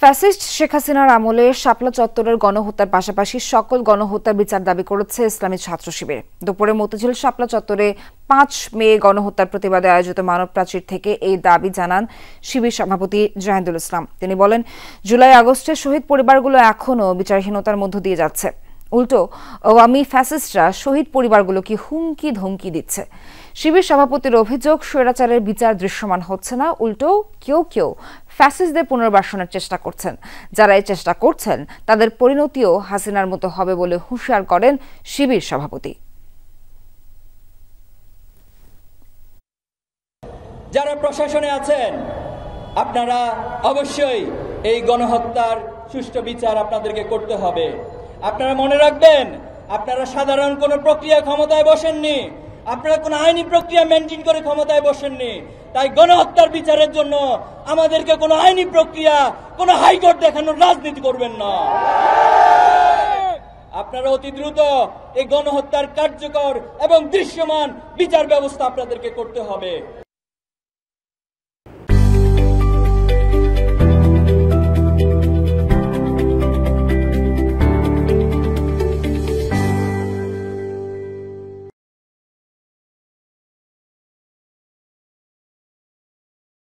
Fascist Sheikh হাসিনার আমলে শাপলা চত্বরের গণহত্যার পাশাপাশি সকল গণহত্যার বিচার দাবি করেছে ইসলামী ছাত্র শিবির। দুপুরে মতিঝিল শাপলা চত্বরে ৫ মে গণহত্যার প্রতিবাদে আয়োজিত মানব প্রাচীর থেকে এই দাবি জানান শিবির সভাপতি জাহিদুল ইসলাম। তিনি বলেন, জুলাই আগস্টে শহীদ পরিবারগুলো এখনও বিচারহীনতার মধ্য দিয়ে যাচ্ছে। উল্টো আওয়ামী ফ্যাসিস্টরা শহীদ পরিবারগুলোকে হুমকি ধমকি দিচ্ছে। শিবির সভাপতির অভিযোগ, স্বৈরাচারের বিচার দৃশ্যমান হচ্ছে না, উল্টো কেউ কেউ ফ্যাসিস্টদের পুনর্বাসনের চেষ্টা করছেন। যারা এই চেষ্টা করছেন তাদের পরিণতিও হাসিনার মতো হবে বলে হুঁশিয়ার করেন শিবির সভাপতি। যারা প্রশাসনে আছেন, আপনারা অবশ্যই এই গণহত্যার সুষ্ঠু বিচার আপনাদেরকে করতে হবে। আপনারা মনে রাখবেন, আপনারা সাধারণ কোনো প্রক্রিয়া ক্ষমতায় বসেননি, আপনারা কোনো আইনি প্রক্রিয়া মেনটেন করে ক্ষমতায় বসেননি। তাই গণহত্যার বিচারের জন্য আমাদেরকে কোনো আইনি প্রক্রিয়া, কোনো হাইকোর্ট দেখানোর রাজনীতি করবেন না। আপনারা অতি দ্রুত এই গণহত্যার কার্যকর এবং দৃশ্যমান বিচার ব্যবস্থা আপনাদেরকে করতে হবে।